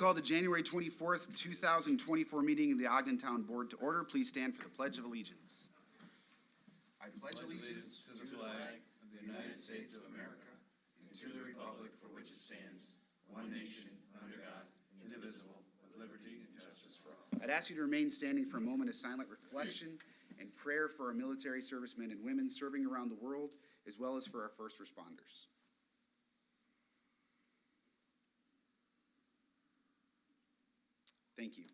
Call the January 24th, 2024 meeting of the Ogden Town Board to order. Please stand for the Pledge of Allegiance. I pledge allegiance to the flag of the United States of America and to the republic for which it stands, one nation, under God, indivisible, with liberty and justice for all. I'd ask you to remain standing for a moment of silent reflection and prayer for our military servicemen and women serving around the world, as well as for our first responders. Thank you.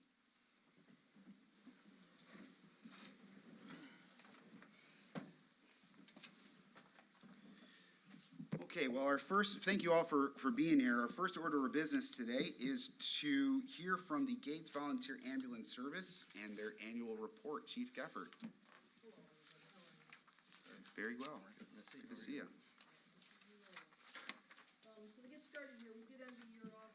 Okay, well, thank you all for being here. Our first order of business today is to hear from the Gates Volunteer Ambulance Service and their annual report. Chief Geffert. Very well. Good to see you. So to get started here, we did end the year off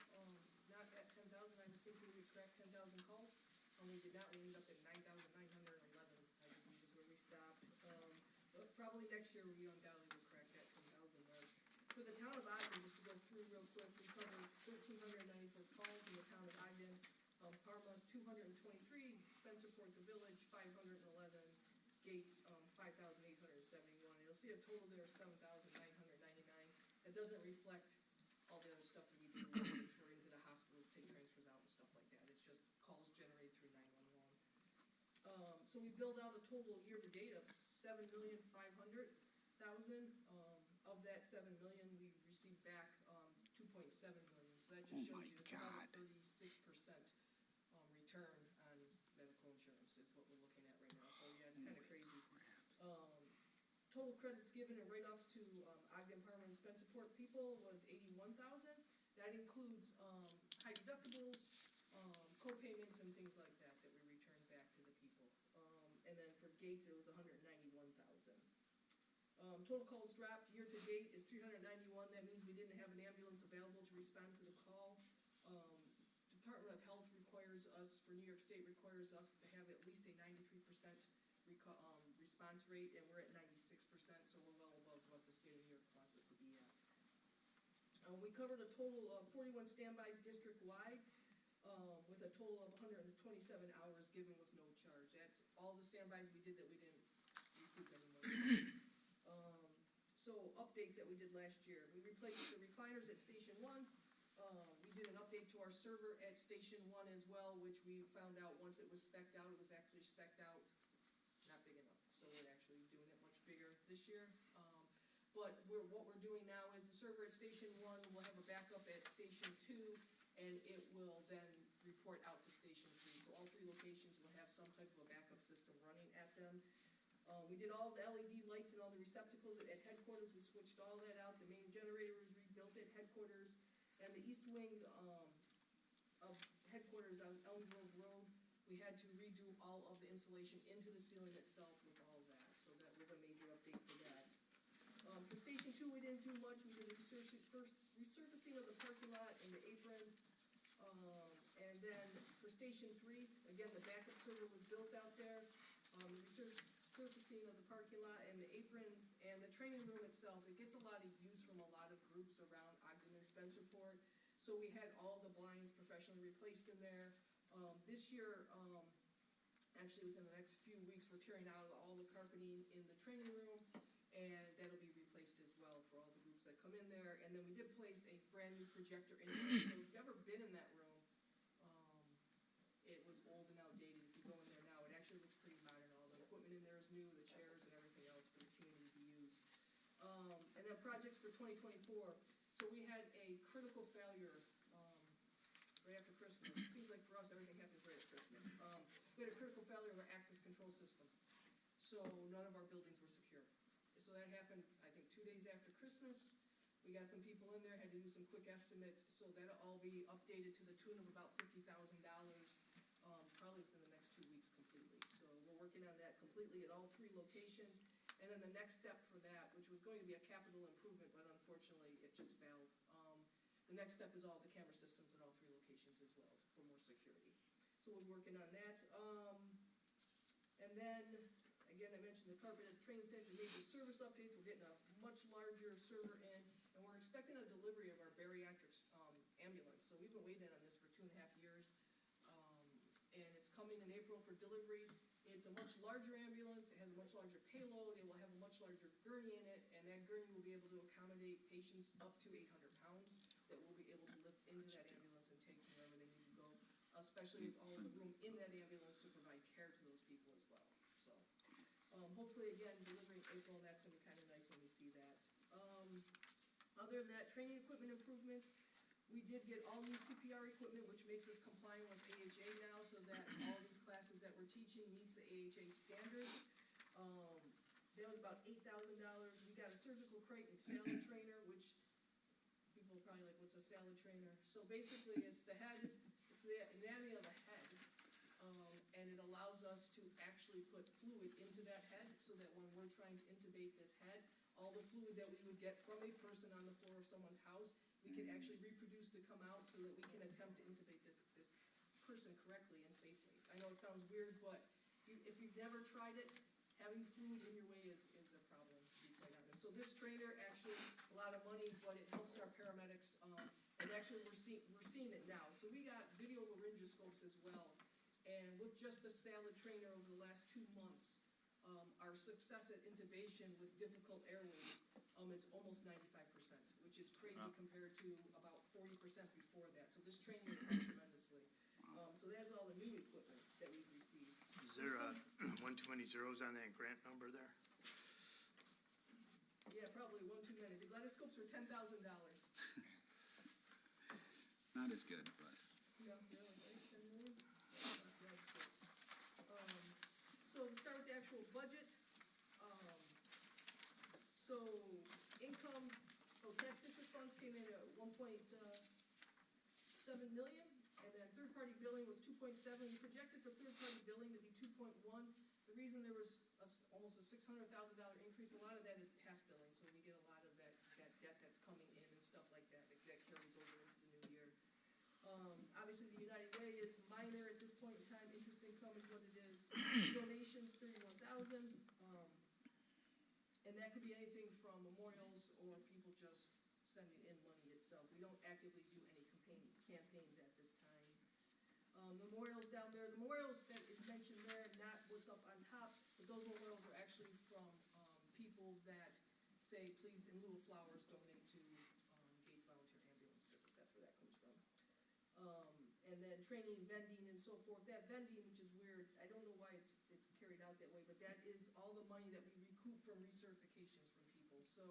not at 10,000. I was thinking we would crack 10,000 calls. We did not. We ended up at 9,911. I believe is where we stopped. But probably next year we undoubtedly will crack that 10,000 mark. For the town of Ogden, just to go through real quick, we covered 1,394 calls in the town of Ogden. Parma 223, Spencerport, the village 511, Gates 5,871. You'll see a total there of 7,999. It doesn't reflect all the other stuff that we do, for into the hospitals, take transfers out and stuff like that. It's just calls generated through 911. So we billed out a total year to date of 7,500,000. Of that 7 million, we received back 2.7 million. So that just shows you about a 36% return on medical insurance is what we're looking at right now. So yeah, it's kind of crazy. Total credits given and write-offs to Ogden, Parma, and Spencerport people was 81,000. That includes high deductibles, co-payments, and things like that that we returned back to the people. And then for Gates, it was 191,000. Total calls dropped year to date is 391. That means we didn't have an ambulance available to respond to the call. Department of Health requires us, for New York State, requires us to have at least a 93% response rate, and we're at 96%, so we're well above what the state of New York wants us to be at. We covered a total of 41 standbys district-wide, with a total of 127 hours given with no charge. That's all the standbys we did that we didn't recoup any money. So updates that we did last year. We replaced the recliners at Station 1. We did an update to our server at Station 1 as well, which we found out once it was spec'd out, it was actually spec'd out not big enough. So we're actually doing it much bigger this year. But what we're doing now is the server at Station 1 will have a backup at Station 2, and it will then report out to Station 3. So all three locations will have some type of a backup system running at them. We did all the LED lights and all the receptacles at headquarters. We switched all that out. The main generator was rebuilt at headquarters. And the east wing of headquarters on Elm Grove Road, we had to redo all of the insulation into the ceiling itself with all that. So that was a major update for that. For Station 2, we didn't do much. We did the resurfacing of the parking lot and the apron. And then for Station 3, again, the backup server was built out there. Surfacing of the parking lot and the aprons and the training room itself, it gets a lot of use from a lot of groups around Ogden and Spencerport. So we had all the blinds professionally replaced in there. This year, actually within the next few weeks, we're tearing out all the carpeting in the training room, and that'll be replaced as well for all the groups that come in there. And then we did place a brand new projector in there. So if you've ever been in that room, it was old and outdated. If you go in there now, it actually looks pretty modern. All the equipment in there is new, the chairs and everything else for the community to use. And then projects for 2024. So we had a critical failure right after Christmas. It seems like for us everything happens right at Christmas. We had a critical failure of our access control system. So none of our buildings were secure. So that happened, I think, 2 days after Christmas. We got some people in there, had to do some quick estimates, so that'll all be updated to the tune of about $50,000, probably within the next 2 weeks completely. So we're working on that completely at all three locations. And then the next step for that, which was going to be a capital improvement, but unfortunately it just failed. The next step is all the camera systems at all three locations as well for more security. So we're working on that. And then, again, I mentioned the carpet at the training center, major service updates. We're getting a much larger server in, and we're expecting a delivery of our bariatrics ambulance. So we've been waiting on this for 2 2.5 years. And it's coming in April for delivery. It's a much larger ambulance, it has a much larger payload, it will have a much larger gurney in it, and that gurney will be able to accommodate patients up to 800 pounds that we'll be able to lift into that ambulance and take to wherever they need to go, especially with all of the room in that ambulance to provide care to those people as well, so. Hopefully, again, delivery in April, that's gonna be kinda nice when we see that. Other than that, training equipment improvements, we did get all new CPR equipment, which makes us compliant with AHA now, so that all these classes that we're teaching meets the AHA standards. That was about $8,000. We got a surgical crate and salad trainer, which people are probably like, what's a salad trainer? So basically, it's the head, it's the anatomy of the head, and it allows us to actually put fluid into that head, so that when we're trying to intubate this head, all the fluid that we would get from a person on the floor of someone's house, we can actually reproduce to come out so that we can attempt to intubate this person correctly and safely. I know it sounds weird, but if you've never tried it, having fluid in your way is a problem, to be quite honest. So this trainer, actually, a lot of money, but it helps our paramedics, and actually we're seeing it now. So we got video laryngoscopes as well, and with just the salad trainer over the last 2 months, our success at intubation with difficult airways is almost 95%, which is crazy compared to about 40% before that. So this training has helped tremendously. So that's all the new equipment that we've received. Is there one too many zeros on that grant number there? Yeah, probably one too many. The gladoscopes were $10,000. Not as good, but. Yeah, really, right, 10 million? Gladoscopes. So to start with the actual budget, so income, tax district funds came in at 1.7 million, and then third-party billing was 2.7. We projected for third-party billing to be 2.1. The reason there was almost a $600,000 increase, a lot of that is past billing, so we get a lot of that debt that's coming in and stuff like that carries over into the new year. Obviously, the United Way is minor at this point in time. Interest income is what it is. Donations, 31,000. And that could be anything from memorials or people just sending in money itself. We don't actively do any campaigns at this time. Memorials down there, the memorials that is mentioned there, not what's up on top, but those memorials are actually from people that say, please, in lieu of flowers, donate to Gates Volunteer Ambulance Service. That's where that comes from. And then training, vending, and so forth. That vending, which is weird, I don't know why it's carried out that way, but that is all the money that we recoup from recertifications from people. So,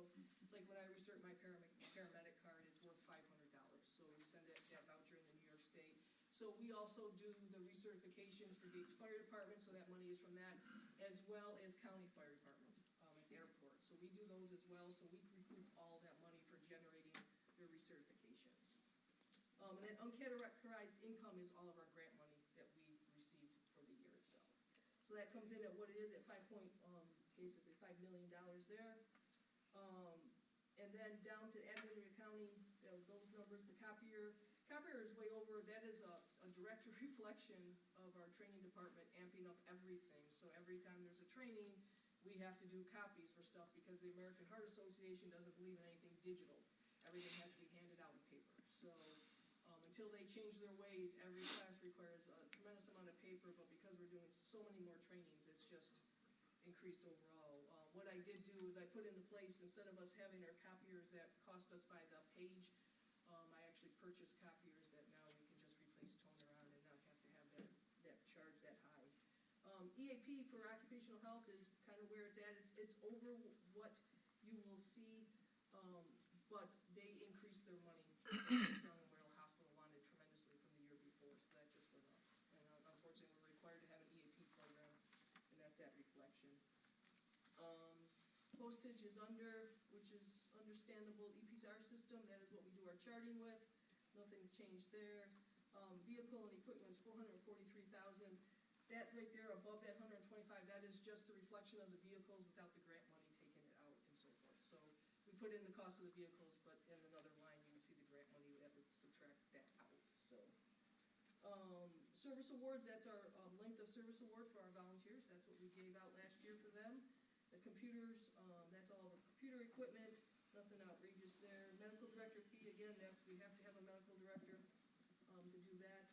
like when I recert my paramedic card, it's worth $500. So we send that voucher in the New York State. So we also do the recertifications for Gates Fire Department, so that money is from that, as well as County Fire Department at the airport. So we do those as well, so we recoup all that money for generating the recertifications. And then uncategorized income is all of our grant money that we received for the year itself. So that comes in at what it is at basically $5 million there. And then down to admin and accounting, those numbers, the copier is way over. That is a direct reflection of our training department amping up everything. So every time there's a training, we have to do copies for stuff because the American Heart Association doesn't believe in anything digital. Everything has to be handed out in paper. So until they change their ways, every class requires a tremendous amount of paper, but because we're doing so many more trainings, it's just increased overall. What I did do is I put into place, instead of us having our copiers that cost us by the page, I actually purchased copiers that now we can just replace toner on and not have to have that charge that high. EAP for occupational health is kind of where it's at. It's over what you will see, but they increased their money. Sterling Memorial Hospital wanted tremendously from the year before, so that just went up. And unfortunately, we're required to have an EAP program, and that's that reflection. Postage is under, which is understandable. EPSR system, that is what we do our charting with. Nothing changed there. Vehicle and equipment is $443,000. That right there above that 125, that is just the reflection of the vehicles without the grant money taking it out and so forth. So we put in the cost of the vehicles, but in another line you can see the grant money, we have to subtract that out. So service awards, that's our length of service award for our volunteers. That's what we gave out last year for them. The computers, that's all the computer equipment, nothing outrageous there. Medical director fee, again, we have to have a medical director to do that.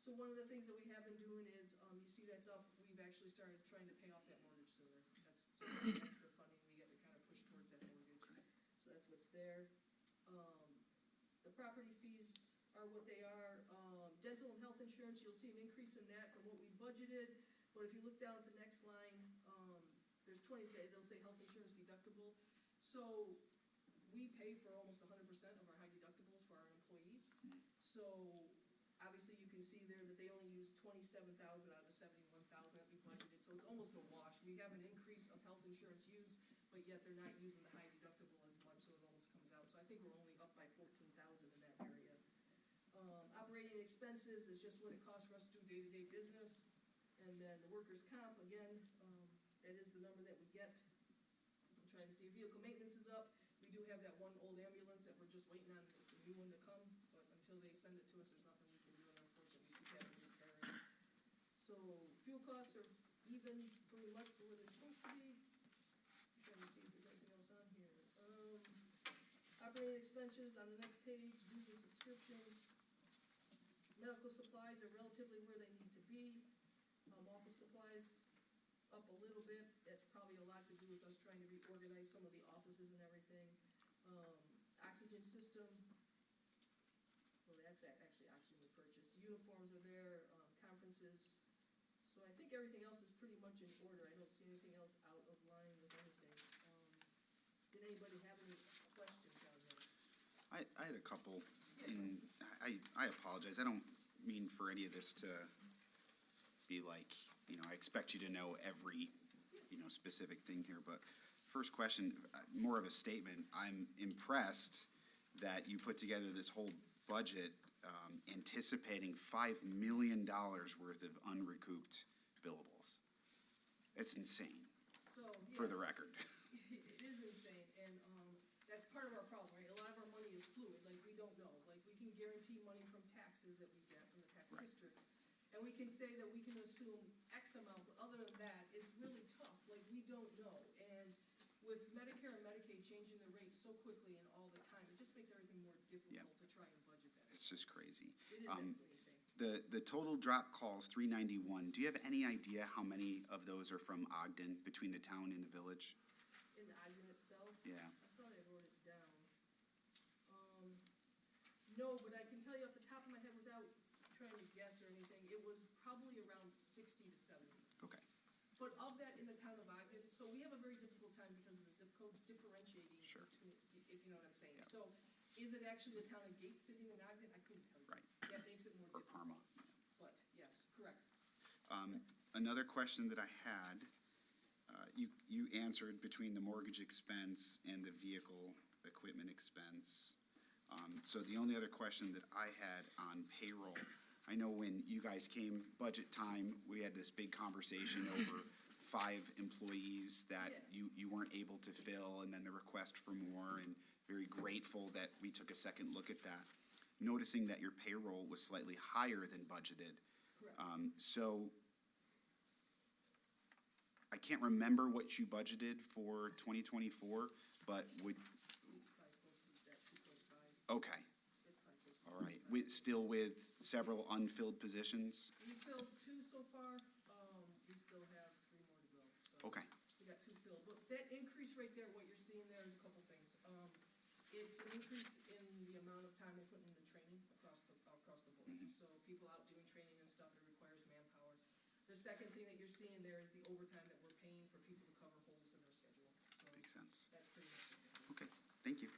So one of the things that we have been doing is, you see that's up, we've actually started trying to pay off that mortgage sooner. That's extra funding we get to kind of push towards that mortgage, so that's what's there. The property fees are what they are. Dental and health insurance, you'll see an increase in that from what we budgeted, but if you look down at the next line, there's they'll say health insurance deductible. So we pay for almost 100% of our high deductibles for our employees. So obviously you can see there that they only use 27,000 out of the 71,000 that we budgeted, so it's almost a wash. We have an increase of health insurance use, but yet they're not using the high deductible as much, so it almost comes out. So I think we're only up by 14,000 in that area. Operating expenses is just what it costs for us to do day-to-day business. And then the workers' comp, again, that is the number that we get. I'm trying to see, vehicle maintenance is up. We do have that one old ambulance that we're just waiting on the new one to come, but until they send it to us, there's nothing we can do, and unfortunately, we keep having this area. So fuel costs are even pretty much for where they're supposed to be. I'm trying to see if there's anything else on here. Operating expenses on the next page, dues and subscriptions. Medical supplies are relatively where they need to be. Office supplies up a little bit. That's probably a lot to do with us trying to reorganize some of the offices and everything. Oxygen system, well, that's actually oxygen purchase. Uniforms are there, conferences. So I think everything else is pretty much in order. I don't see anything else out of line with anything. Did anybody have any questions on this? I had a couple, and I apologize. I don't mean for any of this to be like, I expect you to know every, specific thing here, but first question, more of a statement. I'm impressed that you put together this whole budget anticipating $5 million worth of unrecouped billables. It's insane, So, for yeah. the record. It is insane, and, that's part of our problem, right? A lot of our money is fluid, like, we don't know. Like, we can guarantee money from taxes that we get from the tax Right. districts. And we can say that we can assume X amount, but other than that, it's really tough, like, we don't know. And with Medicare and Medicaid changing the rates so quickly and all the time, it just makes everything more difficult to try and budget that. It's just crazy. It is absolutely insane. The total drop calls, 391, do you have any idea how many of those are from Ogden, between the town and the village? In the Ogden itself? Yeah. I thought I wrote it down. No, but I can tell you off the top of my head without trying to guess or anything, it was probably around 60 to 70. Okay, But of that in the town of Ogden, so we have a very difficult time because of the zip codes differentiating Sure. between, if you know what I'm saying. Yeah. So is it actually the town of Gates sitting in Ogden? I couldn't tell you. Right. That makes it more or difficult. Parma. But yes, correct. Another question that I had, you answered between the mortgage expense and the vehicle equipment expense. So the only other question that I had on payroll, I know when you guys came budget time, we had this big conversation over 5 employees that you weren't able to fill, and then the request for more, and very grateful that we took a second look at that. Noticing that your payroll was slightly higher than budgeted. Correct. So I can't remember what you budgeted for 2024, but would, It's probably close to that 2.5. okay, It's probably close to all right. Still with several unfilled positions? We filled 2 so far. We still have 3 more to go. So Okay, we got 2 filled. But that increase right there, what you're seeing there is a couple things. It's an increase in the amount of time we're putting into training across the board. So people out doing training and stuff, it requires manpower. The second thing that you're seeing there is the overtime that we're paying for people to cover holes in their schedule. So makes sense. that's pretty much it. Okay, thank you.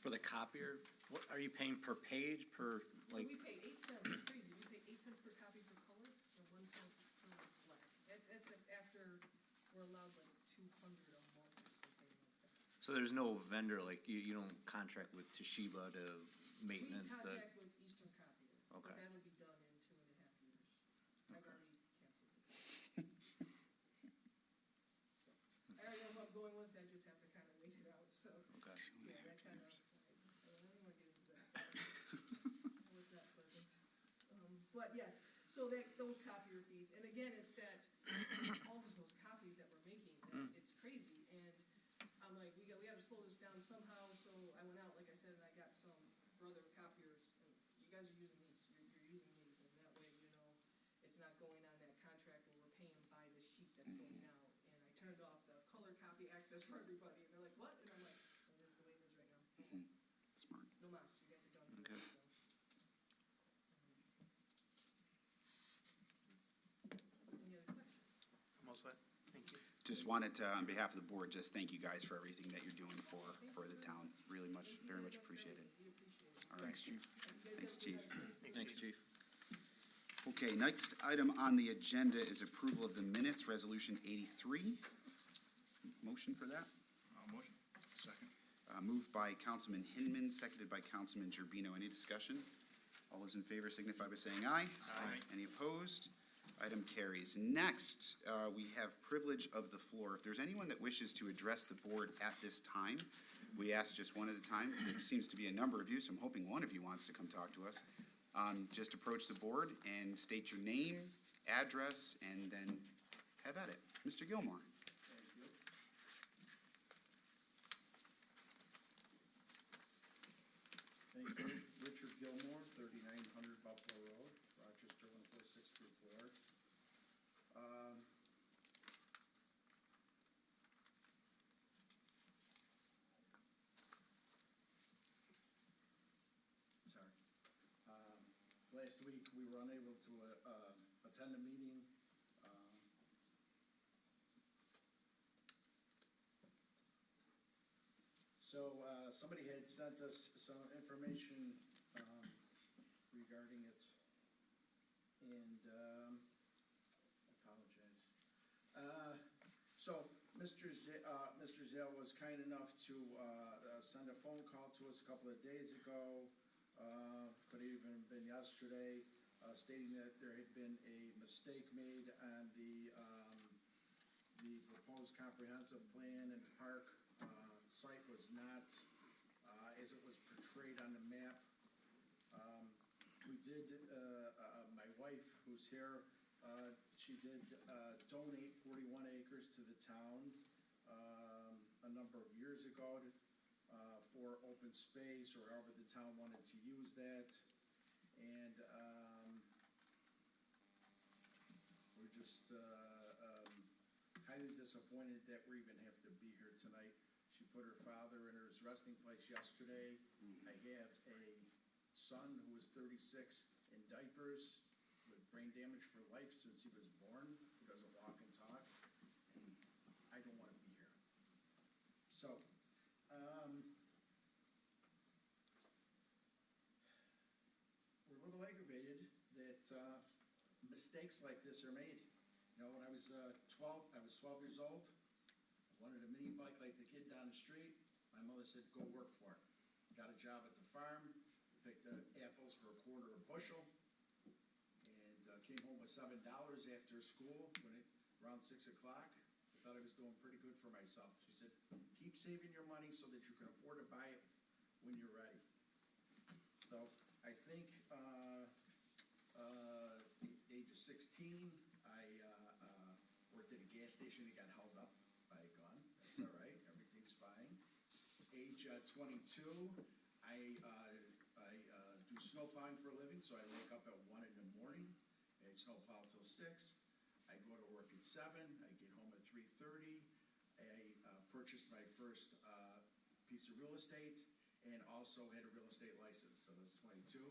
For the copier, what, are you paying per page, per, So like, we pay 8 cents, it's crazy, we pay 8 cents per copy for color and 1 cent per black. That's after we're allowed like 200 a month or something like that. so there's no vendor, like, you don't contract with Toshiba to maintenance We the, contract with Eastern Copier, but Okay. that'll be done in 2.5 years. I've already canceled it. So, I already know who I'm going with, I just have to kind of wait it out, so, okay. yeah, that kind of, I don't wanna get into that. That was not pleasant. But yes, so those copier fees, and again, it's that, all of those copies that we're making, it's crazy, and I'm like, we gotta slow this down somehow, so I went out, like I said, and I got some brother copiers, and you guys are using these, you're using these, and that way, the access for everybody, and they're like, what? And I'm like, it is the way it is right now. Smart. No mas, you guys are done. Okay. So. Any other questions? I'm all set. Thank you. Just wanted to, on behalf of the board, just thank you guys for everything that you're doing for the town. Really much, very much appreciated. We appreciate it. All right. Thanks, Chief. Thanks, Chief. Thanks, Chief. Okay, next item on the agenda is approval of the minutes, Resolution 83. Motion for that? Motion. Second. Moved by Councilman Hinman, seconded by Councilman Gerbino. Any discussion? All those in favor signify by saying aye. Aye. Any opposed? Item carries. Next, we have privilege of the floor. If there's anyone that wishes to address the board at this time, we ask just one at a time. There seems to be a number of you, so I'm hoping one of you wants to come talk to us. Just approach the board and state your name, address, and then have at it. Mr. Gilmore. Thank you. Richard Gilmore, 3900 Buffalo Road, Rochester, 14624. Sorry. Last week, we were unable to attend a meeting. So somebody had sent us some information regarding it, and I apologize. So Mr. Zale was kind enough to send a phone call to us a couple of days ago, could have even been yesterday, stating that there had been a mistake made on the proposed comprehensive plan, and the park site was not as it was portrayed on the map. We did, my wife, who's here, she did donate 41 acres to the town a number of years ago for open space, or however the town wanted to use that. And we're just highly disappointed that we even have to be here tonight. She put her father in his resting place yesterday. I have a son who was 36 in diapers with brain damage for life since he was born, who doesn't walk and talk, and I don't want to be here. So, we're a little aggravated that mistakes like this are made. You know, when I was 12 years old. I wanted a mini bike like the kid down the street. My mother said, go work for it. Got a job at the farm, picked apples for $1/4 bushel, and came home with $7 after school around 6 o'clock. I thought I was doing pretty good for myself. She said, keep saving your money so that you can afford to buy it when you're ready. So I think the age of 16, I worked at a gas station and got held up by a gun. That's all right, everything's fine. Age 22, I do snow plowing for a living, so I wake up at 1 in the morning, and snow plow till 6. I go to work at 7, I get home at 3:30. I purchased my first piece of real estate, and also had a real estate license, so that's 22.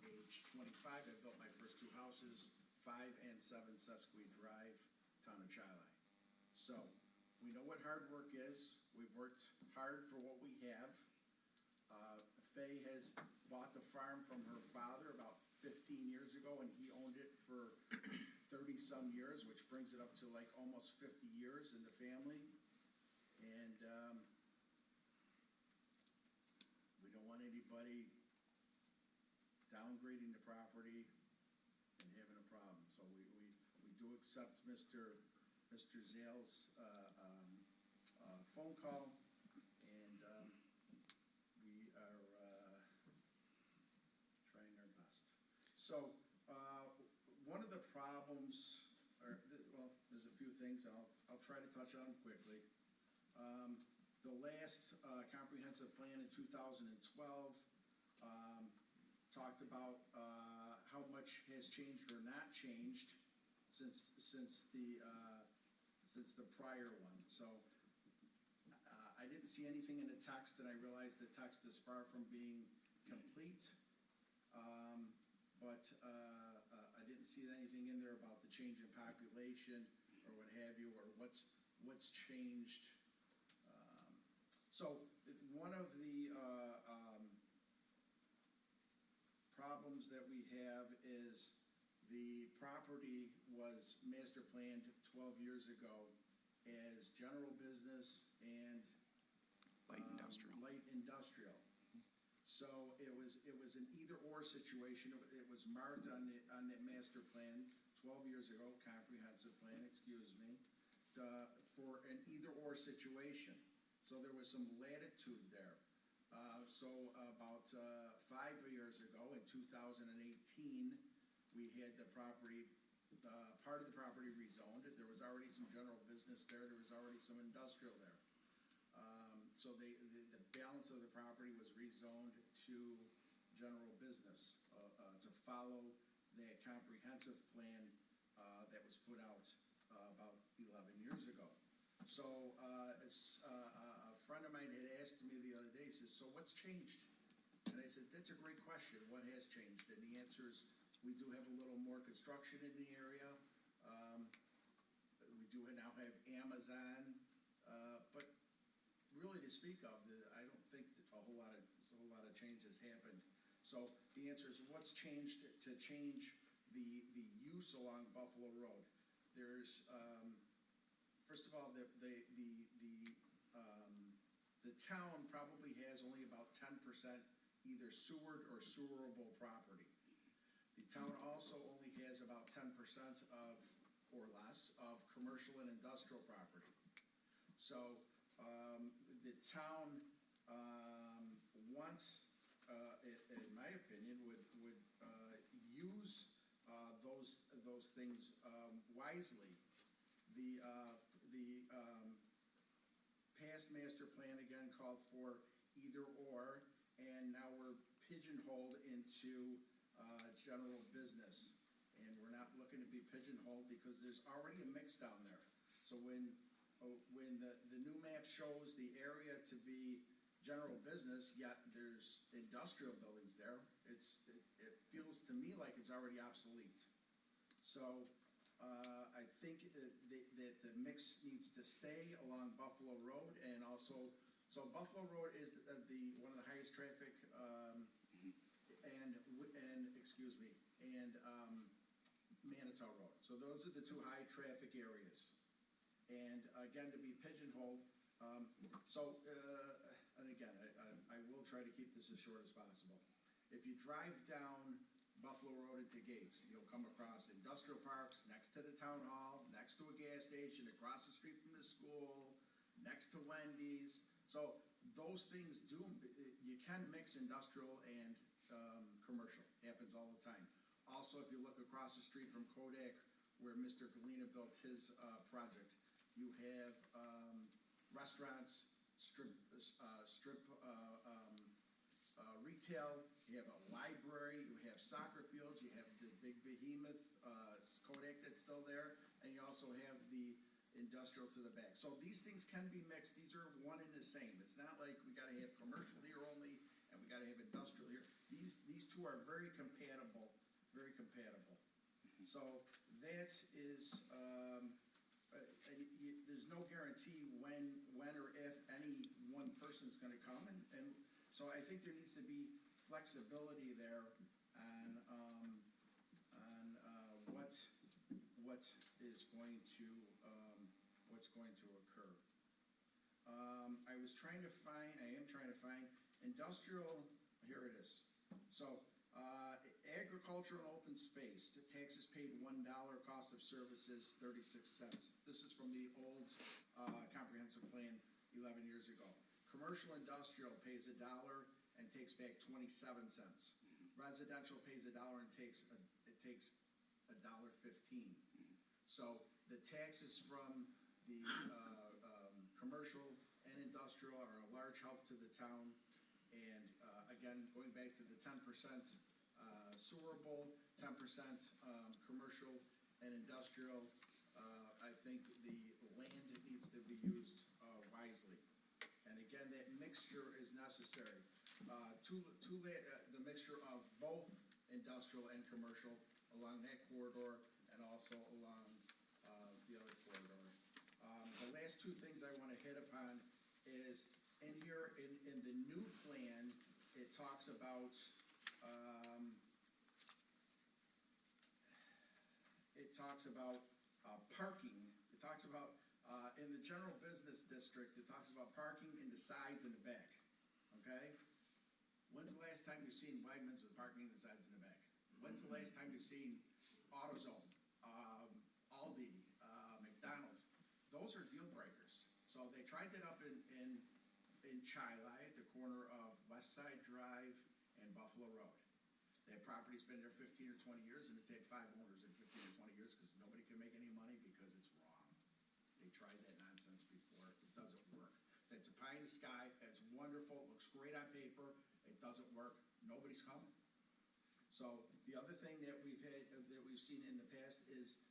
Age 25, I built my first 2 houses, 5 and 7 Sesqui Drive, town of Chili. So, we know what hard work is. We've worked hard for what we have. Faye has bought the farm from her father about 15 years ago, and he owned it for 30-some years, which brings it up to like almost 50 years in the family. And we don't want anybody downgrading the property and having a problem. So we do accept Mr. Zale's phone call, and we are trying our best. So one of the problems, well, there's a few things, and I'll try to touch on them quickly. The last comprehensive plan in 2012 talked about how much has changed or not changed since the prior one. So I didn't see anything in the text, and I realize the text is far from being complete. But I didn't see anything in there about the change in population or what have you, or what's changed. So it's one of the problems that we have is the property was master planned 12 years ago as general business and Light industrial. Light industrial. So it was an either-or situation. It was marked on the master plan 12 years ago, comprehensive plan, excuse me, for an either-or situation. So there was some latitude there. So about 5 years ago, in 2018, we had the property, part of the property rezoned. There was already some general business there. There was already some industrial there. So the balance of the property was rezoned to general business, to follow that comprehensive plan, that was put out, about 11 years ago. So, a friend of mine had asked me the other day, he says, so what's changed? And I said, that's a great question, what has changed? And the answer is, we do have a little more construction in the area. We do now have Amazon, but really to speak of, I don't think that a whole lot of change has happened. So the answer is, what's changed to change the use along Buffalo Road? There's, first of all, the town probably has only about 10% either sewered or sewerable property. The town also only has about 10% of, or less, of commercial and industrial property. So, the town, wants, in my opinion, would use, those things, wisely. The past master plan again called for either or, and now we're pigeonholed into, general business. And we're not looking to be pigeonholed because there's already a mix down there. So when the new map shows the area to be general business, yet there's industrial buildings there, it feels to me like it's already obsolete. So, I think that the mix needs to stay along Buffalo Road, and also, so Buffalo Road is one of the highest traffic, and Manitow Road. So those are the two high traffic areas. And again, to be pigeonholed, and again, I will try to keep this as short as possible. If you drive down Buffalo Road into Gates, you'll come across industrial parks next to the town hall, next to a gas station, across the street from the school, next to Wendy's. So those things you can mix industrial and commercial, happens all the time. Also, if you look across the street from Kodak, where Mr. Galena built his project, you have restaurants, strip retail, you have a library, you have soccer fields, you have the big behemoth Kodak that's still there, and you also have the industrial to the back. So these things can be mixed. These are one and the same. It's not like we gotta have commercial here only and we gotta have industrial here. These two are very compatible, very compatible. So that is, there's no guarantee when or if any one person's gonna come, and so I think there needs to be flexibility there on what is going to, what's going to occur. I am trying to find industrial, here it is. So, agriculture and open space, the taxes paid $1, cost of services 36 cents. This is from the old, comprehensive plan 11 years ago. Commercial industrial pays $1 and takes back 27 cents. Residential pays $1 and takes $1.15. So the taxes from the commercial and industrial are a large help to the town. And again, going back to the 10% sewerable, 10% commercial and industrial, I think the land needs to be used wisely. And again, that mixture is necessary. The mixture of both industrial and commercial along that corridor and also along, the other corridor. The last two things I wanna hit upon is, in here, in the new plan, it talks about, parking. It talks about, in the general business district, it talks about parking in the sides and the back, okay? When's the last time you've seen Wegmans with parking in the sides and the back? When's the last time you've seen AutoZone, Aldi, McDonald's? Those are deal breakers. So they tried that up in Chili at the corner of West Side Drive and Buffalo Road. That property's been there 15 or 20 years, and it's had 5 owners in 15 or 20 years, because nobody can make any money because it's wrong. They tried that nonsense before, it doesn't work. That's a pie in the sky, it's wonderful, it looks great on paper, it doesn't work, nobody's coming. So, the other thing that we've seen in the past is,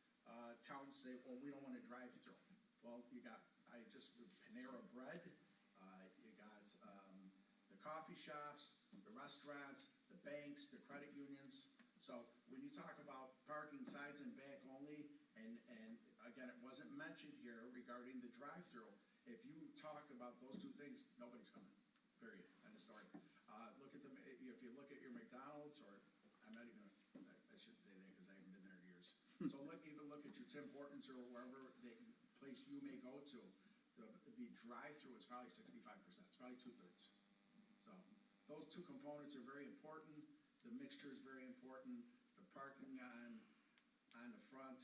towns say, well, we don't want a drive-through. Well, Panera Bread, you got, the coffee shops, the restaurants, the banks, the credit unions. So when you talk about parking sides and back only, and again, it wasn't mentioned here regarding the drive-through. If you talk about those two things, nobody's coming, period, end of story. If you look at your McDonald's, or, I'm not even, I shouldn't say that because I haven't been there in years. So even look at your Tim Hortons or wherever place you may go to, the drive-through is probably 65%, it's probably 2/3. So, those two components are very important, the mixture is very important, the parking on the front,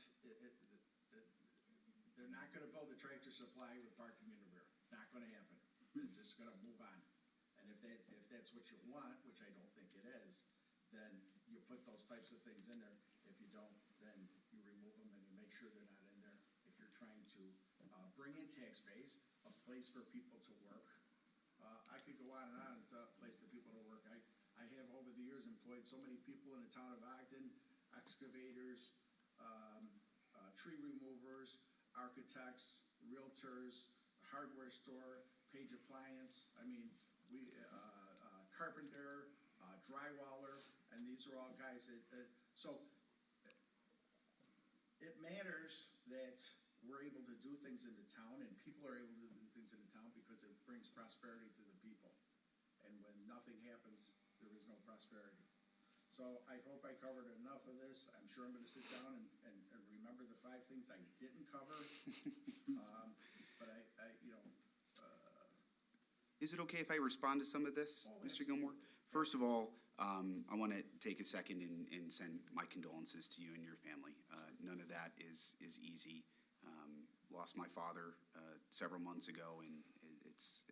they're not gonna build a Tractor Supply with parking in the rear, it's not gonna happen, they're just gonna move on. And if that's what you want, which I don't think it is, then you put those types of things in there. If you don't, then you remove them and you make sure they're not in there. If you're trying to, bring in tax base, a place for people to work. I could go on and on, it's a place for people to work. I have over the years employed so many people in the town of Ogden, excavators, tree removers, architects, realtors, hardware store, Page Appliance, carpenter, drywaller, and these are all guys so it matters that we're able to do things in the town, and people are able to do things in the town because it brings prosperity to the people. And when nothing happens, there is no prosperity. So I hope I covered enough of this. I'm sure I'm gonna sit down and remember the 5 things I didn't cover. But Is it okay if I respond to some of this, Oh, Mr. Gilmore? First of all, I want to take a second and send my condolences to you and your family. None of that is easy. Lost my father several months ago, and it's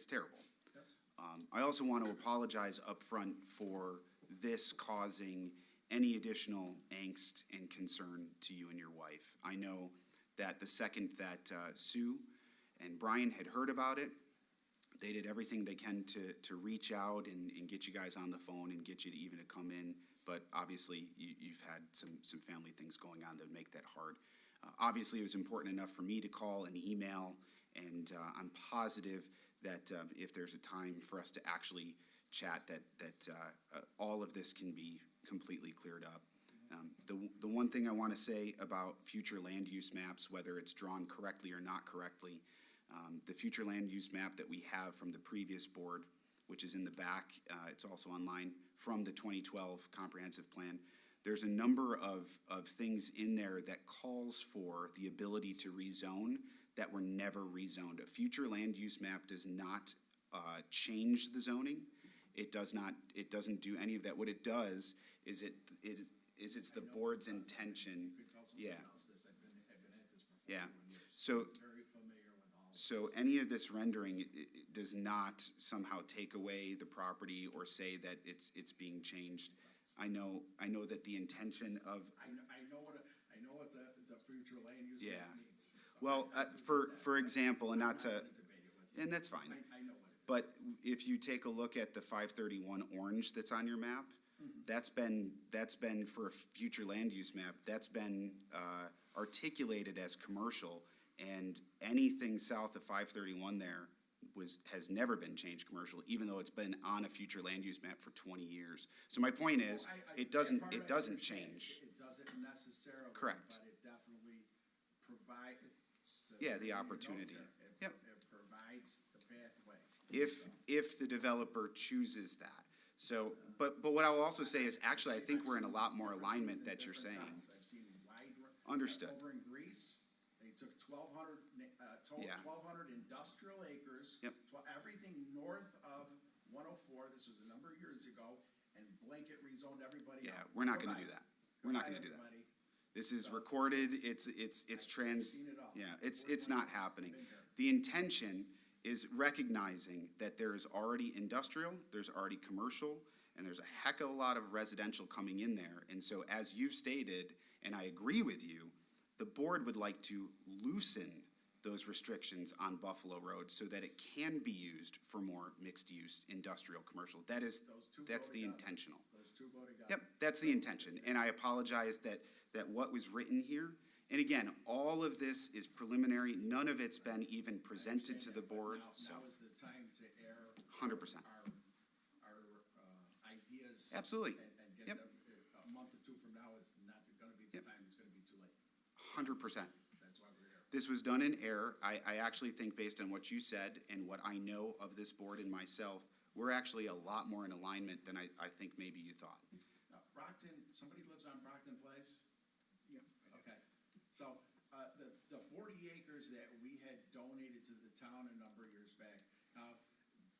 terrible. Yes. I also want to apologize up front for this causing any additional angst and concern to you and your wife. I know that the second that Sue and Brian had heard about it, they did everything they can to reach out and get you guys on the phone and get you to even to come in. But obviously, you've had some family things going on that make that hard. Obviously, it was important enough for me to call and email, and I'm positive that if there's a time for us to actually chat, that all of this can be completely cleared up. The one thing I want to say about future land use maps, whether it's drawn correctly or not correctly, the future land use map that we have from the previous board, which is in the back, it's also online from the 2012 comprehensive plan. There's a number of things in there that calls for the ability to rezone that were never rezoned. A future land use map does not change the zoning. It doesn't do any of that. What it does is it's the board's intention. You could tell somebody Yeah. else this. I've been at this for 41 Yeah. years. So I'm very familiar with all of So this. any of this rendering it does not somehow take away the property or say that it's being changed. I know that the intention of, I know what the future land use Yeah. map needs. So well, I do for that. example, and not I'm to, gonna debate it with you. and that's fine. I know what it is. But if you take a look at the 531 orange that's on your map, that's been for a future land use map, that's been articulated as commercial, and anything south of 531 there has never been changed commercial, even though it's been on a future land use map for 20 years. So my point is, Well, it that doesn't, part it I doesn't understand. change. It doesn't necessarily. Correct. But it definitely provides. Yeah, the opportunity. Yep. It provides the pathway. If the developer chooses that. So, but what I will also say is, actually, I think we're in a lot more alignment that you're saying. I've seen wide. Understood. Over in Greece, they took 1,200, Yeah. 1,200 industrial acres. Yep. Everything north of 104, this was a number of years ago, and blanket rezoned everybody Yeah, out. we're not gonna do Goodbye. that. We're not Goodbye, gonna do that. everybody. This is recorded, it's I've trans, seen it all. yeah, it's not happening. Been there. The intention is recognizing that there is already industrial, there's already commercial, and there's a heck of a lot of residential coming in there. And so as you've stated, and I agree with you, the board would like to loosen those restrictions on Buffalo Road so that it can be used for more mixed-use industrial, commercial. That's go the together. intentional. Those two go together. Yep, that's the intention, and I apologize that what was written here, and again, all of this is preliminary, none of it's been even presented to the board, so, Now is the time to air. 100%. Our ideas. Absolutely. And get Yep. them, a month or two from now is not gonna be the Yep. time, it's gonna be too late. 100%. That's why we're here. This was done in error. I actually think, based on what you said and what I know of this board and myself, we're actually a lot more in alignment than I think maybe you thought. Now, Brockton, somebody lives on Brockton Place? Yep. Okay, so, the 40 acres that we had donated to the town a number of years back, now,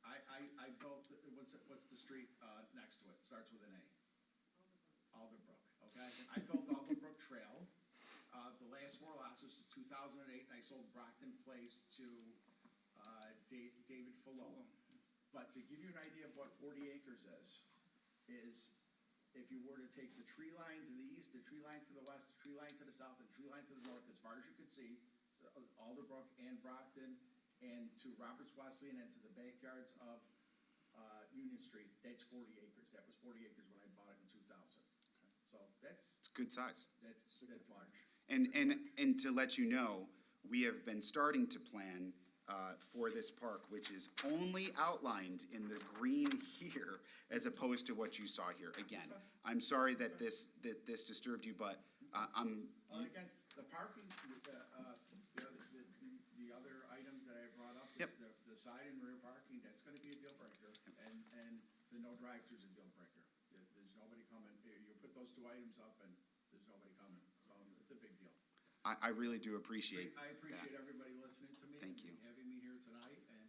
I built, what's the street, next to it, starts with an A? Alderbrook, okay? I built Alderbrook Trail, the last 4 lots, this is 2008, and I sold Brockton Place to, David Fallow. But to give you an idea of what 40 acres is if you were to take the tree line to the east, the tree line to the west, the tree line to the south, and the tree line to the north, as far as you could see, so Alderbrook and Brockton, and to Roberts Wesleyan, and to the backyards of, Union Street, that's 40 acres. That was 40 acres when I bought it in 2000. So that's It's good size. large. And to let you know, we have been starting to plan for this park, which is only outlined in the green here, as opposed to what you saw here. Again, I'm sorry that this disturbed you, but Again, the parking, the other items that I brought up, Yep. the side and rear parking, that's gonna be a deal breaker, and the no drive-throughs a deal breaker. There's nobody coming, you put those 2 items up and there's nobody coming, so it's a big deal. I really do appreciate I appreciate that. everybody listening to me. Thank you. And having me here tonight, and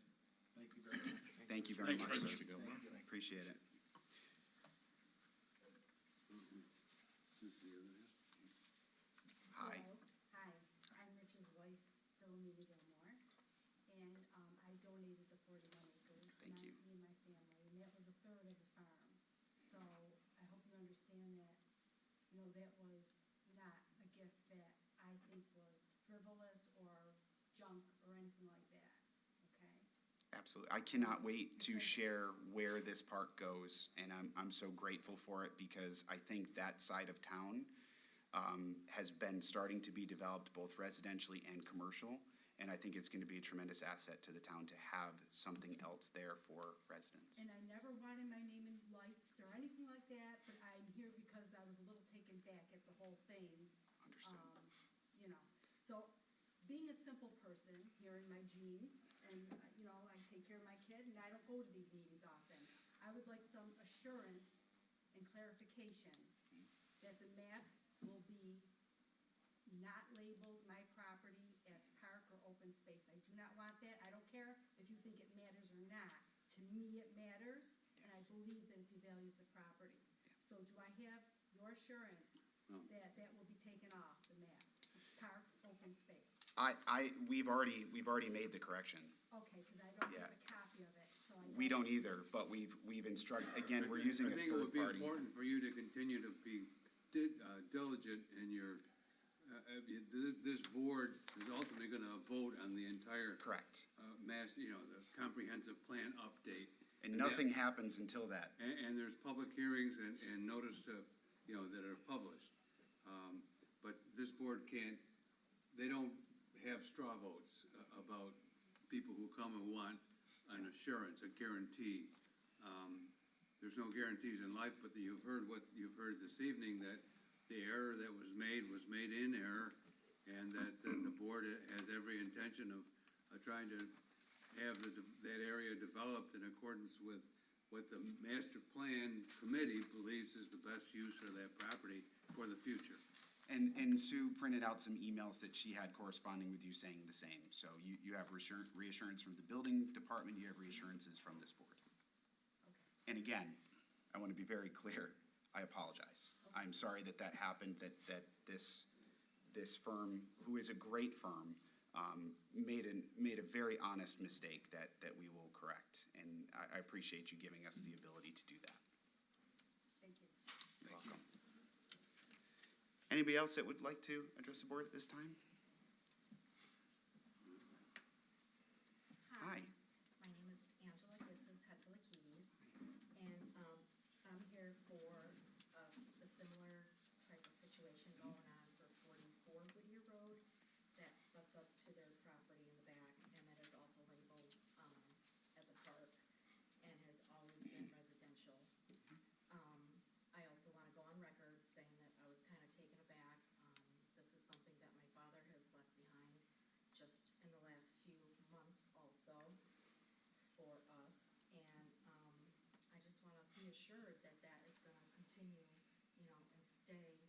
thank you very much. Thank you very much, sir. Thank you. Appreciate it. Hi. Hello. Hi, I'm Rich's wife, Philomena Gilmore, and I donated the 41 acres. Thank you. Me and my family, and that was a third of the farm. So I hope you understand that, that was not a gift that I think was frivolous or junk or anything like that, okay? Absolutely. I cannot wait to share where this park goes, and I'm so grateful for it because I think that side of town has been starting to be developed both residentially and commercial, and I think it's going to be a tremendous asset to the town to have something else there for residents. And I never wanted my name in lights or anything like that, but I'm here because I was a little taken back at the whole thing. Understood. So being a simple person here in my genes, and, I take care of my kid, and I don't go to these meetings often. I would like some assurance and clarification that the map will be not labeled my property as park or open space. I do not want that. I don't care if you think it matters or not. To me, it matters, and I believe that it devalues the property. So do I have your assurance that that will be taken off the map, park, open space? We've already made the correction. Okay, because I don't Yeah. have a copy of it, so I. We don't either, but we've instructed, again, we're using a I think it would third be party. important for you to continue to be diligent in your, this board is ultimately gonna vote on the entire Correct. the comprehensive plan update. And nothing happens until that. And there's public hearings and notice to, that are published. But this board they don't have straw votes about people who come and want an assurance, a guarantee. There's no guarantees in life, but you've heard what you've heard this evening, that the error that was made in error, and that the board has every intention of trying to have that area developed in accordance with what the master plan committee believes is the best use for that property for the future. And Sue printed out some emails that she had corresponding with you saying the same. So you have reassurance from the building department, you have reassurances from this board. And again, I want to be very clear, I apologize. I'm sorry that happened, that this firm, who is a great firm, made a very honest mistake that we will correct. And I appreciate you giving us the ability to do that. Thank you. You're welcome. Anybody else that would like to address the board at this time? Hi. My name is Angela Gitzes-Hetelakides, and I'm here for a similar type of situation going on for 44 Whittier Road that butts up to their property in the back, and that is also labeled as a park and has always been residential. I also want to go on record saying that I was kind of taken aback. This is something that my father has left behind just in the last few months also for us, and I just want to be assured that that is going to continue, you know, and stay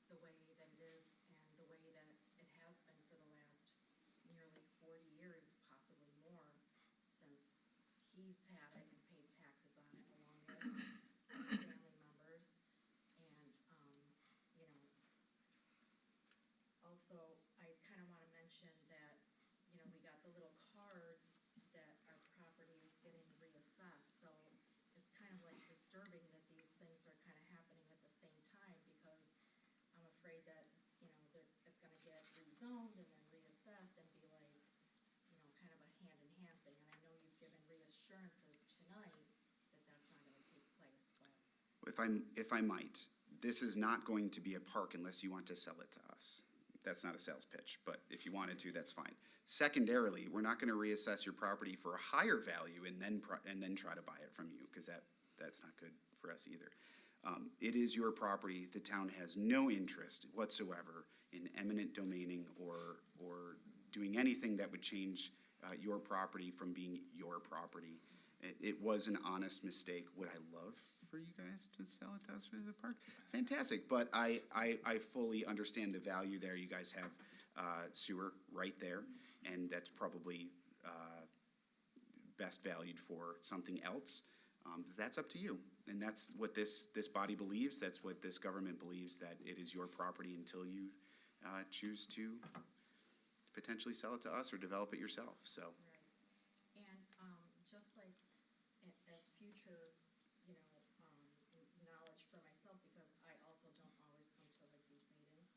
the way that it is and the way that it has been for the last nearly 40 years, possibly more, since he's had it and paid taxes on it along with family members. And you know, also I kind of want to mention that, you know, we got the little cards that our property is getting reassessed, so it's kind of like disturbing that these things are kind of happening at the same time, because I'm afraid that, you know, that it's gonna get rezoned and then reassessed and be like, you know, kind of a hand-in-hand thing, and I know you've given reassurances tonight that that's not gonna take place, but If I might, this is not going to be a park unless you want to sell it to us. That's not a sales pitch, but if you wanted to, that's fine. Secondarily, we're not going to reassess your property for a higher value and then try to buy it from you, because that's not good for us either. It is your property. The town has no interest whatsoever in eminent domaining or doing anything that would change your property from being your property. It was an honest mistake. Would I love for you guys to sell it to us for the park? Fantastic, but I fully understand the value there. You guys have sewer right there, and that's probably best valued for something else. That's up to you, and that's what this body believes. That's what this government believes, that it is your property until you choose to potentially sell it to us or develop it yourself, so. right. And just like as future, you know, knowledge for myself, because I also don't always come to like these meetings,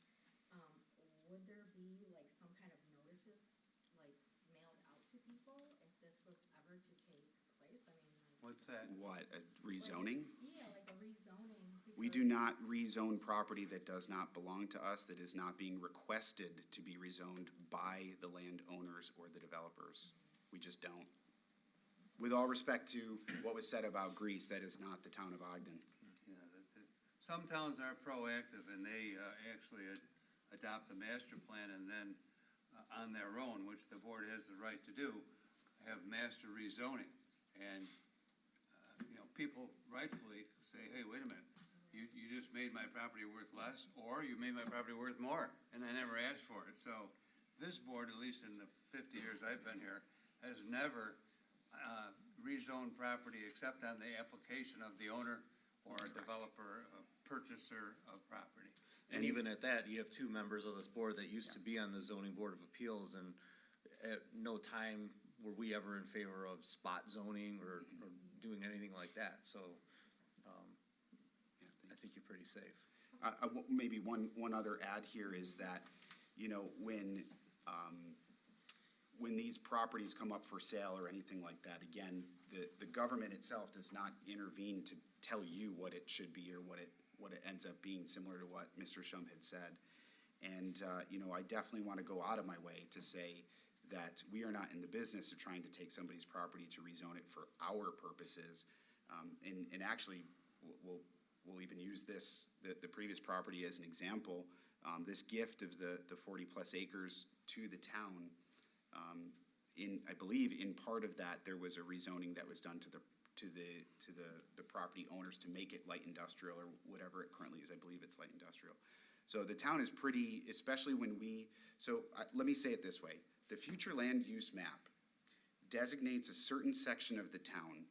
would there be like some kind of notices like mailed out to people if this was ever to take place? I mean, like, What's that? What, a rezoning? yeah, like a rezoning. We do not rezone property that does not belong to us, that is not being requested to be rezoned by the landowners or the developers. We just don't. With all respect to what was said about Greece, that is not the town of Ogden. Yeah, some towns are proactive, and they actually adopt the master plan, and then on their own, which the board has the right to do, have master rezoning. And you know, people rightfully say, hey, wait a minute, you just made my property worth less, or you made my property worth more, and I never asked for it. So this board, at least in the 50 years I've been here, has never rezoned property except on the application of the owner or a developer, a purchaser of property. And even at that, you have two members of this board that used to be on the zoning board of appeals, and at no time were we ever in favor of spot zoning or doing anything like that, so, I think you're pretty safe. Maybe one other add here is that, you know, when these properties come up for sale or anything like that, again, the government itself does not intervene to tell you what it should be or what it ends up being, similar to what Mr. Shum had said. And, you know, I definitely want to go out of my way to say that we are not in the business of trying to take somebody's property to rezone it for our purposes. And actually, we'll even use this, the previous property as an example. This gift of the 40-plus acres to the town, I believe in part of that, there was a rezoning that was done to the property owners to make it light industrial or whatever it currently is. I believe it's light industrial. So the town is pretty, especially when let me say it this way. The future land use map designates a certain section of the town,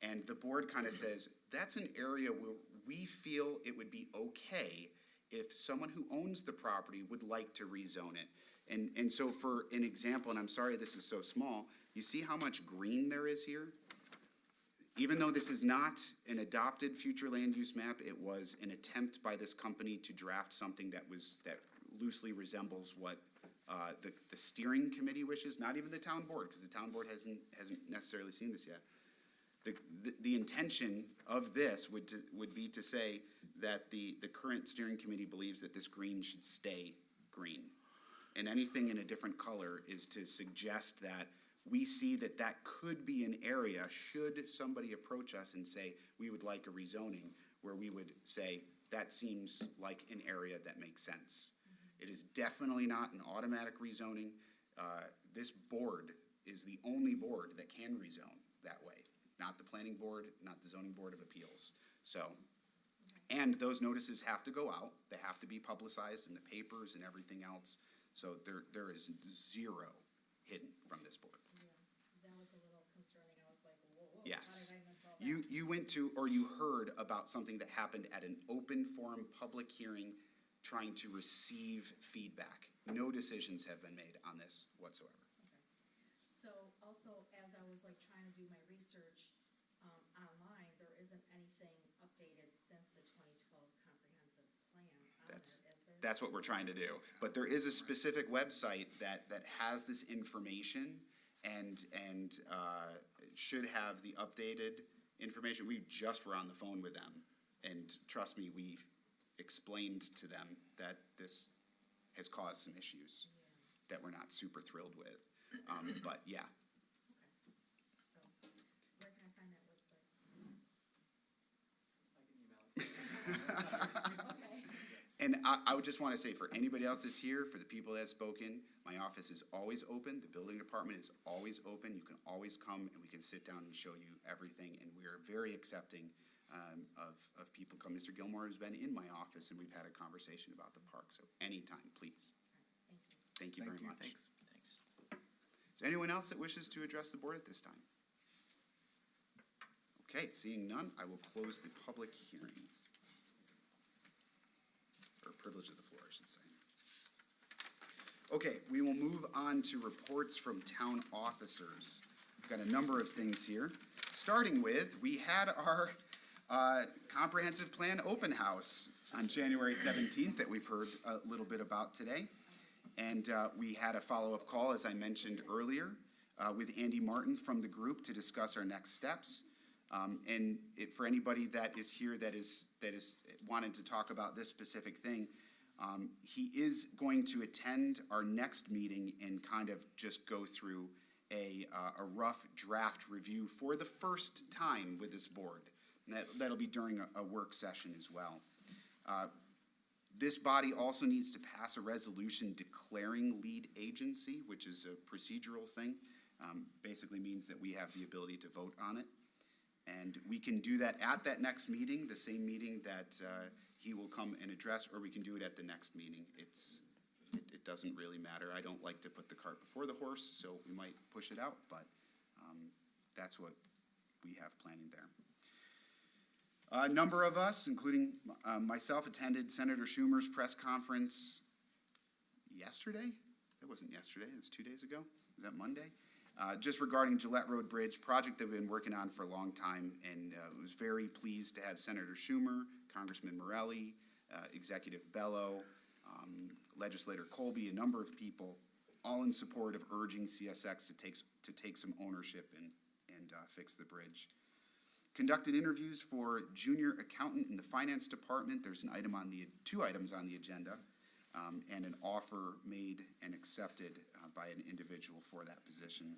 and the board kind of says, that's an area where we feel it would be okay if someone who owns the property would like to rezone it. And so for an example, and I'm sorry this is so small, you see how much green there is here? Even though this is not an adopted future land use map, it was an attempt by this company to draft something that loosely resembles what the steering committee wishes, not even the town board, because the town board hasn't necessarily seen this yet. The intention of this would be to say that the current steering committee believes that this green should stay green. And anything in a different color is to suggest that we see that that could be an area, should somebody approach us and say, we would like a rezoning, where we would say, that seems like an area that makes sense. It is definitely not an automatic rezoning. This board is the only board that can rezone that way. Not the planning board, not the zoning board of appeals. So, and those notices have to go out. They have to be publicized in the papers and everything else. So there is zero hidden from this board. Yeah, that was a little concerning. I was like, whoa, Yes. how did I miss all that? You went to, or you heard about something that happened at an open forum public hearing trying to receive feedback. No decisions have been made on this whatsoever. So also, as I was like trying to do my research online, there isn't anything updated since the 2012 comprehensive plan on there, is there? That's what we're trying to do. But there is a specific website that has this information and should have the updated information. We just were on the phone with them, and trust me, we explained to them that this has caused some issues that we're not super thrilled with. But yeah. Okay. So, where can I find that website? Okay. And I would just want to say, for anybody else that's here, for the people that have spoken, my office is always open. The building department is always open. You can always come and we can sit down and show you everything. And we are very accepting of people come. Mr. Gilmore has been in my office and we've had a conversation about the park. So anytime, please. Thank you. Thank you very much. Thanks. Is there anyone else that wishes to address the board at this time? Okay, seeing none, I will close the public hearing. Or privilege of the floor, I should say. Okay, we will move on to reports from town officers. We've got a number of things here. Starting with, we had our comprehensive plan open house on January 17th that we've heard a little bit about today. And we had a follow-up call, as I mentioned earlier, with Andy Martin from the group to discuss our next steps. And for anybody that is here that is wanting to talk about this specific thing, he is going to attend our next meeting and kind of just go through a rough draft review for the first time with this board. And that'll be during a work session as well. This body also needs to pass a resolution declaring lead agency, which is a procedural thing. Basically means that we have the ability to vote on it. And we can do that at that next meeting, the same meeting that he will come and address, or we can do it at the next meeting. It doesn't really matter. I don't like to put the cart before the horse, so we might push it out, but that's what we have planning there. A number of us, including myself, attended Senator Schumer's press conference yesterday. It wasn't yesterday, it was 2 days ago. Was that Monday? Just regarding Gillette Road Bridge, project that we've been working on for a long time, and was very pleased to have Senator Schumer, Congressman Morelli, Executive Bello, Legislator Colby, a number of people, all in support of urging CSX to take some ownership and fix the bridge. Conducted interviews for junior accountant in the finance department. There's two items on the agenda. and an offer made and accepted by an individual for that position.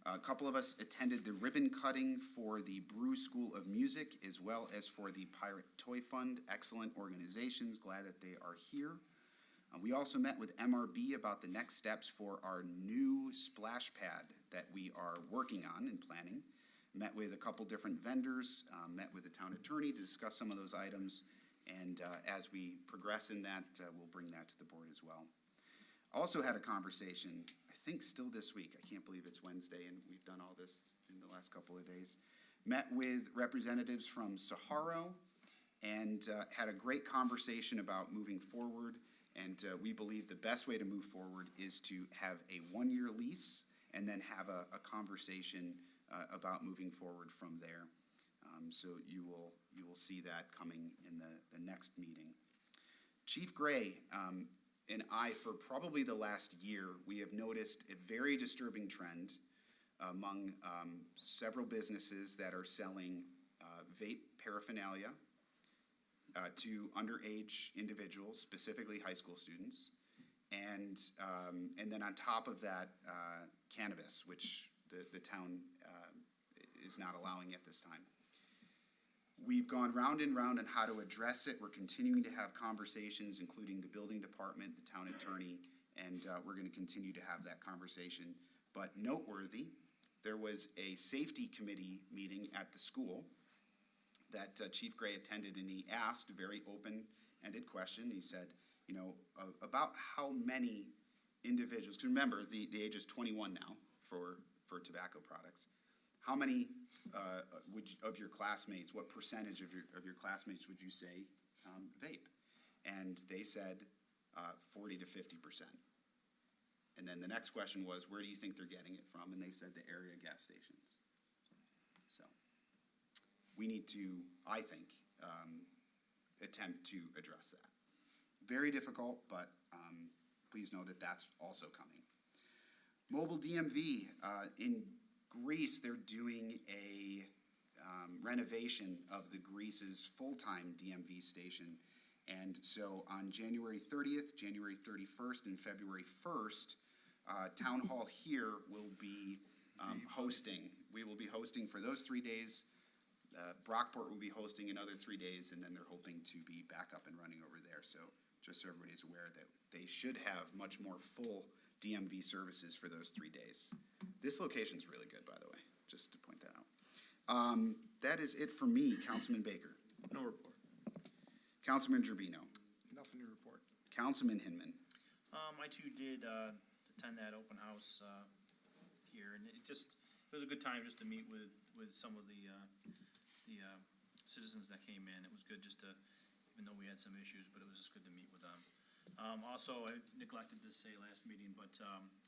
A couple of us attended the ribbon cutting for the Brew School of Music as well as for the Pirate Toy Fund. Excellent organizations, glad that they are here. We also met with MRB about the next steps for our new splash pad that we are working on and planning. Met with a couple different vendors, met with the town attorney to discuss some of those items, and as we progress in that, we'll bring that to the board as well. Also had a conversation, I think still this week, I can't believe it's Wednesday and we've done all this in the last couple of days. Met with representatives from Saharo and had a great conversation about moving forward. And we believe the best way to move forward is to have a one-year lease and then have a conversation about moving forward from there. So you will see that coming in the next meeting. Chief Gray and I, for probably the last year, we have noticed a very disturbing trend among several businesses that are selling vape paraphernalia to underage individuals, specifically high school students, and then on top of that, cannabis, which the town is not allowing at this time. We've gone round and round on how to address it. We're continuing to have conversations, including the building department, the town attorney, and we're going to continue to have that conversation. But noteworthy, there was a safety committee meeting at the school that Chief Gray attended, and he asked a very open-ended question. He said, you know, about how many individuals, because remember, the age is 21 now for tobacco products. How many of your classmates, what percentage of your classmates would you say vape? And they said 40 to 50%. And then the next question was, where do you think they're getting it from? And they said the area gas stations. So we need to, I think, attempt to address that. Very difficult, but please know that that's also coming. Mobile DMV in Greece, they're doing a renovation of the Greece's full-time DMV station. And so on January 30th, January 31st, and February 1st, Town Hall here will be hosting. We will be hosting for those 3 days. Brockport will be hosting another 3 days, and then they're hoping to be back up and running over there. So just so everybody's aware that they should have much more full DMV services for those 3 days. This location's really good, by the way, just to point that out. That is it for me, Councilman Baker. No report. Councilman Gerbino. Nothing to report. Councilman Hinman. I too did attend that open house here, and it was a good time just to meet with some of the citizens that came in. It was good just to, even though we had some issues, but it was just good to meet with them. Also, I neglected to say last meeting, but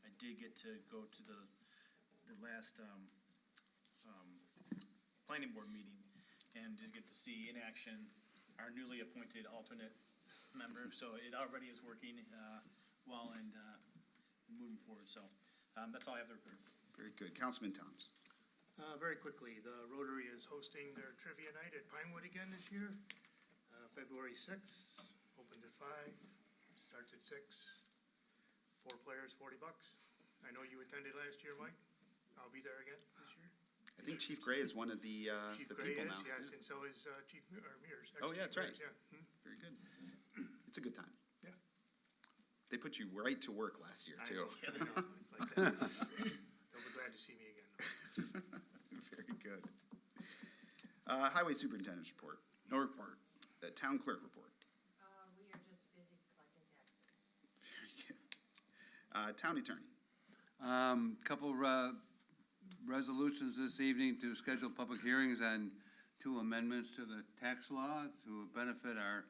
I did get to go to the last planning board meeting and did get to see in action our newly appointed alternate member. So it already is working well and moving forward. So that's all I have to report. Very good. Councilman Thomas. Very quickly, the Rotary is hosting their trivia night at Pinewood again this year, February 6th, opened at 5, starts at 6, 4 players, $40. I know you attended last year, Mike. I'll be there again this year. I think Chief Gray is one of the Chief the Gray people is, now. yes, and so is Chief Mears. Oh, yeah, that's right. Yeah. Hmm? Very good. It's a good time. Yeah. They put you right to work last year, I too. know. Yeah, they do. Like that. They'll be glad to see me again. Very good. Highway Superintendent's report. No report. The Town Clerk report. We are just busy collecting taxes. Very good. Town Attorney. Couple resolutions this evening to schedule public hearings on 2 amendments to the tax law to benefit our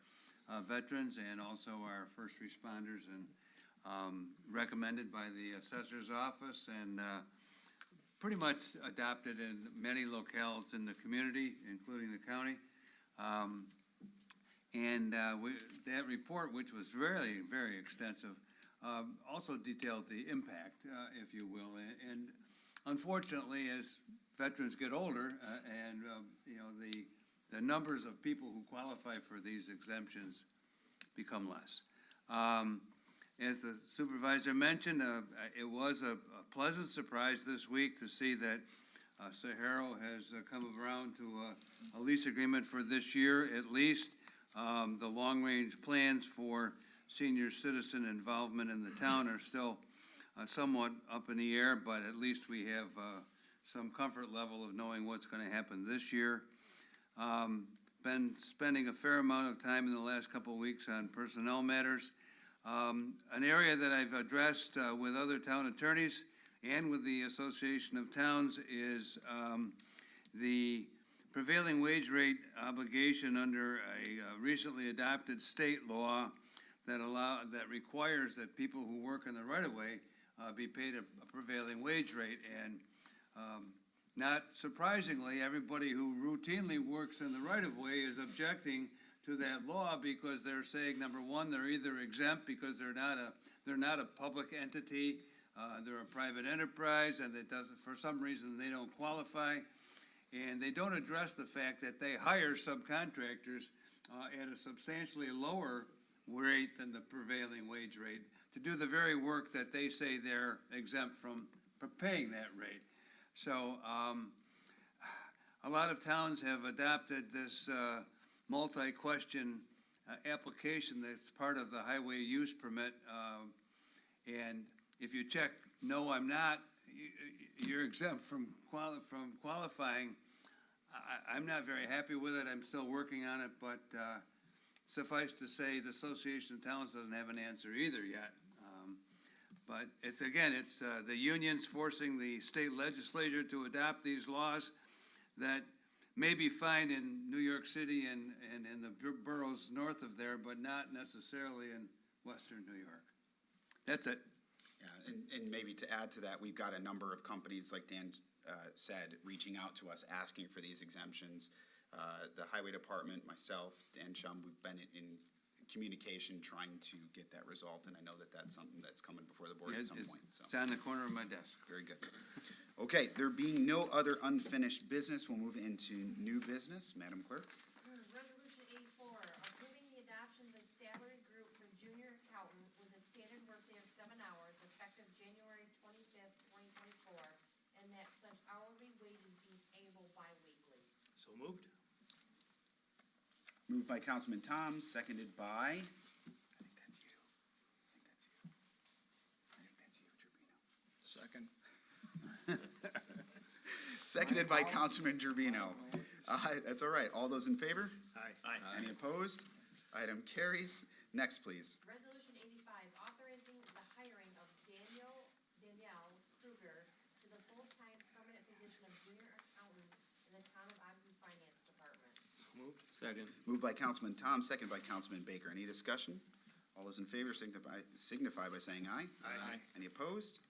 veterans and also our first responders, and recommended by the assessor's office and pretty much adopted in many locales in the community, including the county. That report, which was very, very extensive, also detailed the impact, if you will. And unfortunately, as veterans get older, and the numbers of people who qualify for these exemptions become less. As the supervisor mentioned, it was a pleasant surprise this week to see that Sahara has come around to a lease agreement for this year at least. The long-range plans for senior citizen involvement in the town are still somewhat up in the air, but at least we have some comfort level of knowing what's going to happen this year. Been spending a fair amount of time in the last couple of weeks on personnel matters. An area that I've addressed with other town attorneys and with the Association of Towns is the prevailing wage rate obligation under a recently adopted state law that requires that people who work in the right-of-way be paid a prevailing wage rate. And not surprisingly, everybody who routinely works in the right-of-way is objecting to that law because they're saying, number one, they're either exempt because they're not a public entity, they're a private enterprise, and it doesn't, for some reason, they don't qualify. And they don't address the fact that they hire subcontractors at a substantially lower rate than the prevailing wage rate to do the very work that they say they're exempt from paying that rate. So a lot of towns have adopted this multi-question application that's part of the highway use permit. And if you check, no, I'm not, you're exempt from qualifying. I'm not very happy with it. I'm still working on it, but suffice to say, the Association of Towns doesn't have an answer either yet. But it's, again, it's the unions forcing the state legislature to adopt these laws that may be fine in New York City and in the boroughs north of there, but not necessarily in western New York. That's it. Yeah, and maybe to add to that, we've got a number of companies, like Dan said, reaching out to us, asking for these exemptions. The Highway Department, myself, Dan Shum, we've been in communication trying to get that resolved, and I know that that's something that's coming before the board at some point. So. It's on the corner of my desk. Very good. Okay, there being no other unfinished business, we'll move into new business. Madam Clerk? Resolution 84, approving the adoption of the salary group for junior accountant with a standard workday of 7 hours effective January 25th, 2024, and that such hourly wages be payable bi-weekly. So moved. Moved by Councilman Tom, seconded by, I think that's you. I think that's you, Gerbino. Second. Seconded by Councilman Gerbino. That's all right. All those in favor? Aye. Any opposed? Item carries. Next, please. Resolution 85, authorizing the hiring of Danielle Kruger to the full-time permanent position of junior accountant in the Town of Ogden Finance Department. So moved. Second. Moved by Councilman Tom, seconded by Councilman Baker. Any discussion? All those in favor signify by saying aye. Aye. Any opposed?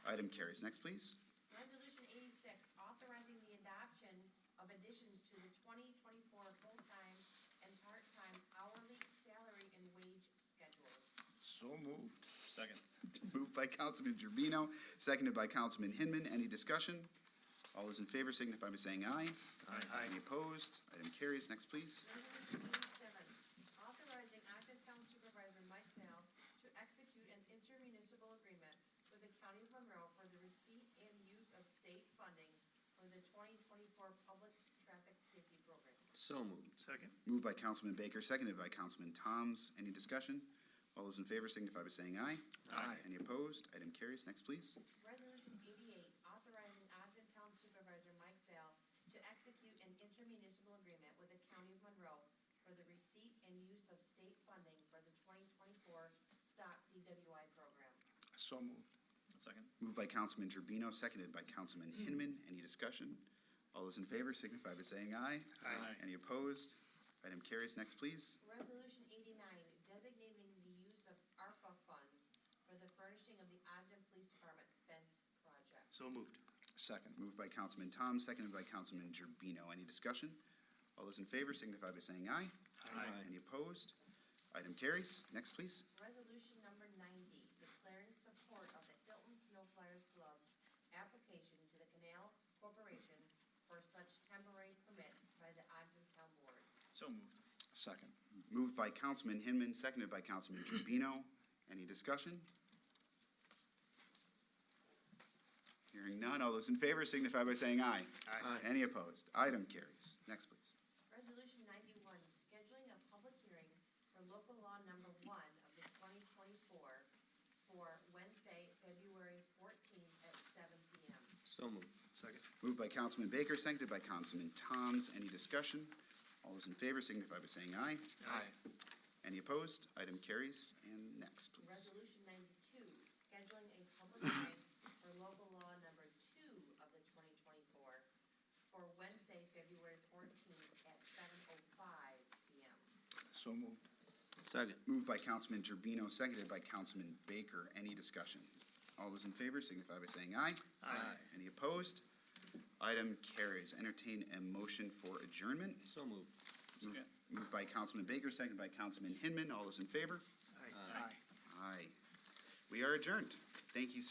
Item carries. Next, please. Resolution 86, authorizing the adoption of additions to the 2024 full-time and part-time hourly salary and wage schedules. So moved. Second. Moved by Councilman Gerbino, seconded by Councilman Hinman. Any discussion? All those in favor signify by saying aye. Aye. Any opposed? Item carries. Next, please. Resolution 87, authorizing Ogden Town Supervisor Mike Snell to execute an intermunicipal agreement with the County of Monroe for the receipt and use of state funding for the 2024 Public Traffic Safety Program. So moved. Second. Moved by Councilman Baker, seconded by Councilman Toms. Any discussion? All those in favor signify by saying aye. Aye. Any opposed? Item carries. Next, please. Resolution 88, authorizing Ogden Town Supervisor Mike Sale to execute an intermunicipal agreement with the County of Monroe for the receipt and use of state funding for the 2024 Stop DWI program. So moved. Second. Moved by Councilman Gerbino, seconded by Councilman Hinman. Any discussion? All those in favor signify by saying aye. Aye. Any opposed? Item carries. Next, please. Resolution 89, designating the use of ARPA funds for the furnishing of the Ogden Police Department fence project. So moved. Second. Moved by Councilman Tom, seconded by Councilman Gerbino. Any discussion? All those in favor signify by saying aye. Aye. Any opposed? Item carries. Next, please. Resolution number 90, declaring support of the Hilton Snow Flyers Club's application to the Canal Corporation for such temporary permit by the Ogden Town Board. So moved. Second. Moved by Councilman Hinman, seconded by Councilman Gerbino. Any discussion? Hearing none, all those in favor signify by saying aye. Aye. Any opposed? Item carries. Next, please. Resolution 91, scheduling a public hearing for local law number 1 of the 2024 for Wednesday, February 14th at 7 p.m. So moved. Second. Moved by Councilman Baker, seconded by Councilman Toms. Any discussion? All those in favor signify by saying aye. Aye. Any opposed? Item carries. And next, please. Resolution 92, scheduling a public hearing for local law number 2 of the 2024 for Wednesday, February 14th at 7:05 p.m. So moved. Second. Moved by Councilman Gerbino, seconded by Councilman Baker. Any discussion? All those in favor signify by saying aye. Aye. Any opposed? Item carries. Entertain a motion for adjournment. So moved. Moved by Councilman Baker, seconded by Councilman Hinman. All those in favor? Aye. Aye. We are adjourned. Thank you, sir.